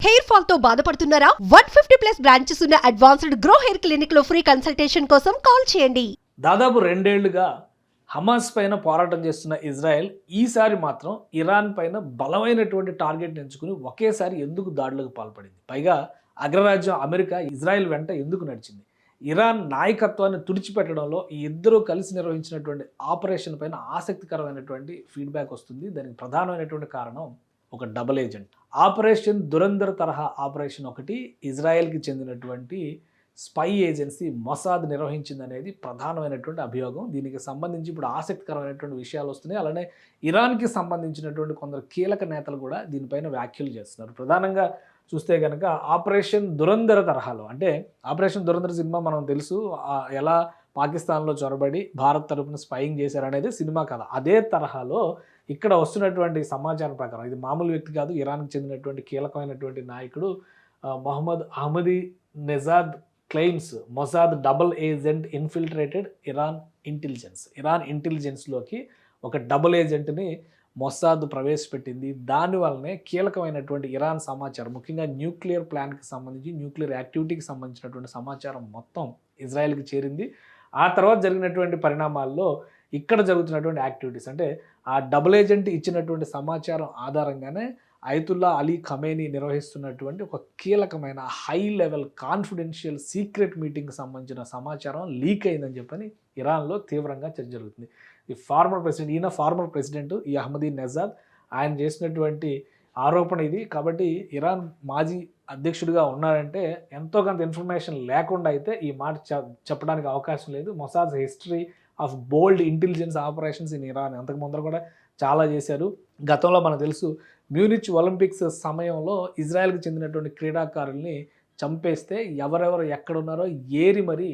Hair fall తో బాధపడుతున్నారా? 150+ branches ఉన్న అడ్వాన్స్డ్ గ్రో హెయిర్ క్లినిక్ లో ఫ్రీ కన్సల్టేషన్ కోసం కాల్ చేయండి. దాదాపు 2 ఏళ్లుగా హమాస్ పైన పోరాటం చేస్తున్న ఇజ్రాయెల్ ఈసారి మాత్రం ఇరాన్ పైన బలమైనటువంటి టార్గెట్ ఎంచుకుని ఒకేసారి ఎందుకు దాడులకు పాల్పడింది? పైగా అగ్రరాజ్యం అమెరికా ఇజ్రాయెల్ వెంట ఎందుకు నడిచింది? ఇరాన్ నాయకత్వాన్ని తుడిచిపెట్టడంలో ఈ ఇద్దరూ కలిసి నిర్వహించినటువంటి ఆపరేషన్ పైన ఆసక్తికరమైనటువంటి ఫీడ్బ్యాక్ వస్తుంది. దానికి ప్రధానమైనటువంటి కారణం ఒక డబుల్ ఏజెంట్ ఆపరేషన్ దురంధర్ తరహా ఆపరేషన్ ఒకటి ఇజ్రాయెల్కి చెందినటువంటి స్పై ఏజెన్సీ మొసాద్ నిర్వహించిందనేది ప్రధానమైనటువంటి అభియోగం. దీనికి సంబంధించి ఇప్పుడు ఆసక్తికరమైనటువంటి విషయాలు వస్తున్నాయి. అలానే ఇరాన్కి సంబంధించినటువంటి కొందరు కీలక నేతలు కూడా దీనిపైన వ్యాఖ్యలు చేస్తున్నారు. ప్రధానంగా చూస్తే కనుక ఆపరేషన్ దురంధర్ తరహాలో, అంటే ఆపరేషన్ దురంధర్ సినిమా మనం తెలుసు, ఎలా పాకిస్తాన్లో చొరబడి భారత్ తరపున స్పైయింగ్ చేశారనేది సినిమా కథ. అదే తరహాలో ఇక్కడ వస్తున్నటువంటి సమాచారం ప్రకారం, ఇది మామూలు వ్యక్తి కాదు, ఇరాన్కి చెందినటువంటి కీలకమైనటువంటి నాయకుడు Mohammad Ahmadinejad claims Mossad double agent infiltrated Iran ఇంటెలిజెన్స్లోకి ఒక డబుల్ ఏజెంట్ని మొసాద్ ప్రవేశపెట్టింది. దానివల్లనే కీలకమైనటువంటి ఇరాన్ సమాచారం, ముఖ్యంగా న్యూక్లియర్ ప్లాన్కి సంబంధించి, న్యూక్లియర్ యాక్టివిటీకి సంబంధించినటువంటి సమాచారం మొత్తం ఇజ్రాయెల్కి చేరింది. ఆ తర్వాత జరిగినటువంటి పరిణామాల్లో ఇక్కడ జరుగుతున్నటువంటి యాక్టివిటీస్, అంటే ఆ డబుల్ ఏజెంట్ ఇచ్చినటువంటి సమాచారం ఆధారంగానే అయతుల్లా అలీ ఖమేనీ నిర్వహిస్తున్నటువంటి ఒక కీలకమైన హై లెవెల్ కాన్ఫిడెన్షియల్ సీక్రెట్ మీటింగ్కి సంబంధించిన సమాచారం లీక్ అయిందని చెప్పని ఇరాన్లో తీవ్రంగా చర్చ జరుగుతుంది. ఫార్మర్ ప్రెసిడెంట్ ఈ అహ్మదీ నెజాద్, ఆయన చేసినటువంటి ఆరోపణ ఇది. కాబట్టి ఇరాన్ మాజీ అధ్యక్షుడిగా ఉన్నారంటే ఎంతో కొంత ఇన్ఫర్మేషన్ లేకుండా అయితే ఈ మాట చెప్పడానికి అవకాశం లేదు. Mossad history of bold intelligence operations in Iran అంతకు ముందర కూడా చాలా చేశారు. గతంలో మనకు తెలుసు, మ్యూనిచ్ ఒలింపిక్స్ సమయంలో ఇజ్రాయెల్కి చెందినటువంటి క్రీడాకారుల్ని చంపేస్తే ఎవరెవరు ఎక్కడున్నారో ఏరి మరి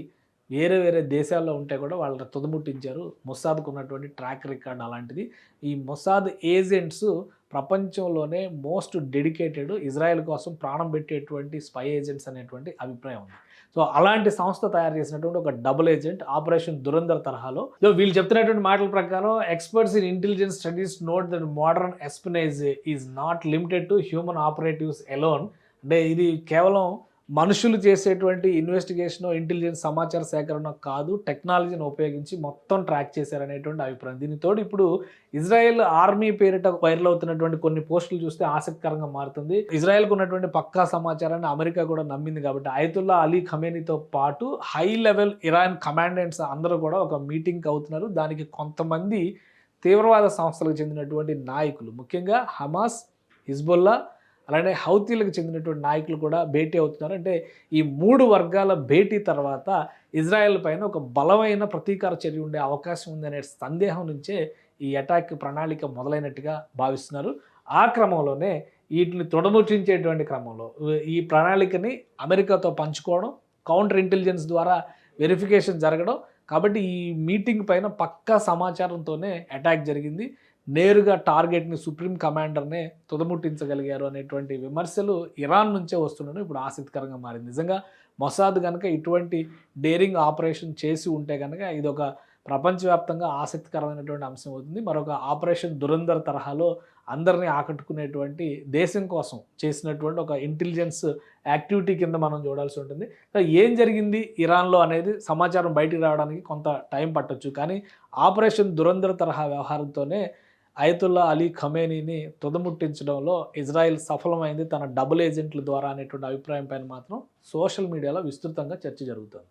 వేరే వేరే దేశాల్లో ఉంటే కూడా వాళ్ళని తుదముట్టించారు. మొసాద్కు ఉన్నటువంటి ట్రాక్ రికార్డ్ అలాంటిది. ఈ మొసాద్ ఏజెంట్స్ ప్రపంచంలోనే మోస్ట్ డెడికేటెడ్, ఇజ్రాయెల్ కోసం ప్రాణం పెట్టేటువంటి స్పై ఏజెంట్స్ అనేటువంటి అభిప్రాయం ఉంది. సో అలాంటి సంస్థ తయారు చేసినటువంటి ఒక డబుల్ ఏజెంట్ ఆపరేషన్ దురంధర్ తరహాలో, వీళ్ళు చెప్తున్నటువంటి మాటల ప్రకారం experts in intelligence studies note that modern espionage is not limited to human operatives alone. అంటే ఇది కేవలం మనుషులు చేసేటువంటి ఇన్వెస్టిగేషన్, ఇంటెలిజెన్స్ సమాచార సేకరణ కాదు, టెక్నాలజీని ఉపయోగించి మొత్తం ట్రాక్ చేశారనేటువంటి అభిప్రాయం. దీనితో ఇప్పుడు ఇజ్రాయెల్ ఆర్మీ పేరిట వైరల్ అవుతున్నటువంటి కొన్ని పోస్టులు చూస్తే ఆసక్తికరంగా మారుతుంది. ఇజ్రాయెల్కు ఉన్నటువంటి పక్కా సమాచారాన్ని అమెరికా కూడా నమ్మింది. కాబట్టి అయతుల్లా అలీ ఖమేనీతో పాటు హై లెవెల్ ఇరాన్ కమాండెంట్స్ అందరూ కూడా ఒక మీటింగ్కి అవుతున్నారు. దానికి కొంతమంది తీవ్రవాద సంస్థలకు చెందినటువంటి నాయకులు, ముఖ్యంగా హమాస్, హిజ్బుల్లా, అలానే హౌతీలకు చెందినటువంటి నాయకులు కూడా భేటీ అవుతున్నారు. అంటే ఈ 3 వర్గాల భేటీ తర్వాత ఇజ్రాయెల్ పైన ఒక బలమైన ప్రతీకార చర్య ఉండే అవకాశం ఉందనే సందేహం నుంచే ఈ అటాక్ ప్రణాళిక మొదలైనట్టుగా భావిస్తున్నారు. ఆ క్రమంలోనే వీటిని తొడముట్టించేటువంటి క్రమంలో ఈ ప్రణాళికని అమెరికాతో పంచుకోవడం, కౌంటర్ ఇంటెలిజెన్స్ ద్వారా వెరిఫికేషన్ జరగడం. కాబట్టి ఈ మీటింగ్ పైన పక్కా సమాచారంతోనే అటాక్ జరిగింది. నేరుగా టార్గెట్ని, సుప్రీం కమాండర్నే తుదముట్టించగలిగారు అనేటువంటి విమర్శలు ఇరాన్ నుంచే వస్తుండడం ఇప్పుడు ఆసక్తికరంగా మారింది. నిజంగా మొసాద్ కనుక ఇటువంటి డేరింగ్ ఆపరేషన్ చేసి ఉంటే కనుక ఇది ఒక ప్రపంచవ్యాప్తంగా ఆసక్తికరమైనటువంటి అంశం అవుతుంది. మరొక ఆపరేషన్ దురంధర్ తరహాలో అందరినీ ఆకట్టుకునేటువంటి, దేశం కోసం చేసినటువంటి ఒక ఇంటెలిజెన్స్ యాక్టివిటీ కింద మనం చూడాల్సి ఉంటుంది. ఏం జరిగింది ఇరాన్లో అనేది సమాచారం బయటికి రావడానికి కొంత టైం పట్టొచ్చు. కానీ ఆపరేషన్ దురంధర్ తరహా వ్యవహారంతోనే అయతుల్లా అలీ ఖమేనీని తుదముట్టించడంలో ఇజ్రాయెల్ సఫలమైంది తన డబుల్ ఏజెంట్ల ద్వారా అనేటువంటి అభిప్రాయం పైన మాత్రం సోషల్ మీడియాలో విస్తృతంగా చర్చ జరుగుతుంది.